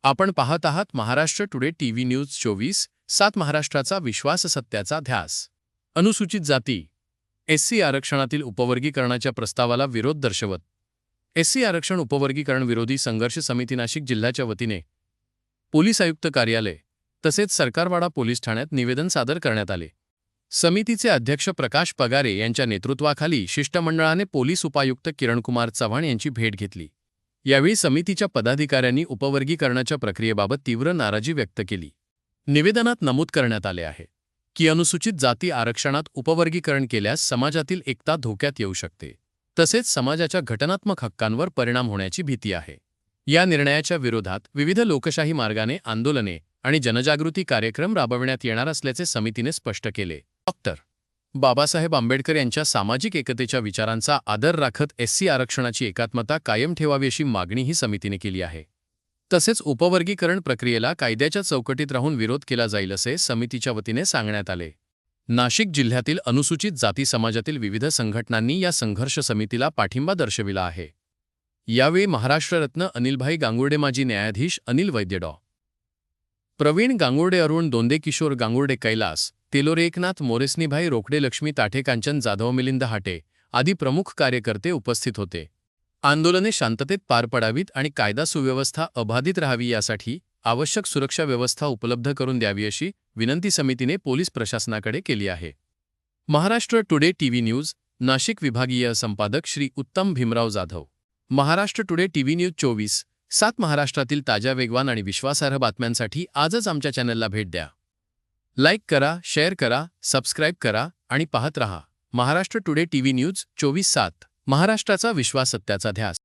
आपण पाहत आहात महाराष्ट्र टुडे टीव्ही न्यूज 24/7 महाराष्ट्राचा विश्वाससत्याचा ध्यास। अनुसूचित जाती एससी आरक्षणातील उपवर्गीकरणाच्या प्रस्तावाला विरोध दर्शवत एससी आरक्षण उपवर्गीकरण विरोधी संघर्ष समिती नाशिक जिल्ह्याच्या वतीने पोलीस आयुक्त कार्यालय तसेच सरकारवाडा पोलीस ठाण्यात निवेदन सादर करण्यात आले। समितीचे अध्यक्ष प्रकाश पगारे यांच्या नेतृत्वाखाली शिष्टमंडळाने पोलीस उपायुक्त किरणकुमार चव्हाण यांची भेट घेतली। यावेळी समितीच्या पदाधिकाऱ्यांनी उपवर्गीकरणाच्या प्रक्रियेबाबत तीव्र नाराजी व्यक्त केली। निवेदनात नमूद करण्यात आले आहे की अनुसूचित जाती आरक्षणात उपवर्गीकरण केल्यास समाजातील एकता धोक्यात येऊ शकते, तसेच समाजाच्या घटनात्मक हक्कांवर परिणाम होण्याची भीती आहे। या निर्णयाच्या विरोधात विविध लोकशाही मार्गाने आंदोलने आणि जनजागृती कार्यक्रम राबविण्यात येणार असल्याचे समितीने स्पष्ट केले। डॉ. बाबासाहेब आंबेडकर यांच्या सामाजिक एकतेच्या विचारांचा आदर राखत एससी आरक्षणाची एकात्मता कायम ठेवावी अशी मागणीही समितीने केली आहे। तसेच उपवर्गीकरण प्रक्रियेला कायद्याच्या चौकटीत राहून विरोध केला जाईल असे समितीच्या वतीने सांगण्यात आले। नाशिक जिल्ह्यातील अनुसूचित जाती समाजातील विविध संघटनांनी या संघर्ष समितीला पाठिंबा दर्शविला आहे। यावेळी महाराष्ट्ररत्न अनिलभाई गांगुर्डे, माजी न्यायाधीश अनिल वैद्य, डॉ. प्रवीण गांगुर्डे, अरुण दोंदे, किशोर गांगुर्डे, कैलास तेलोरे, एकनाथ मोरेस्नीभाई रोकडे, लक्ष्मी ताठे, कांचन जाधव, मिलिंद हाटे आदी प्रमुख कार्यकर्ते उपस्थित होते। आंदोलने शांततेत पार पडावीत आणि कायदा सुव्यवस्था अबाधित राहावी यासाठी आवश्यक सुरक्षा व्यवस्था उपलब्ध करून द्यावी अशी विनंती समितीने पोलीस प्रशासनाकडे केली आहे। Maharashtra today TV news Nashik विभागीय संपादक श्री उत्तम Bhimrao Jadhav. Maharashtra today TV news 24/7 महाराष्ट्रातील ताज्या, वेगवान आणि विश्वासार्ह बातम्यांसाठी आजच आमच्या चॅनलला भेट द्या। लाईक करा, शेअर करा, सबस्क्राईब करा आणि पाहत रहा महाराष्ट्र टुडे टीव्ही न्यूज 24/7 महाराष्ट्राचा विश्वाससत्याचा ध्यास।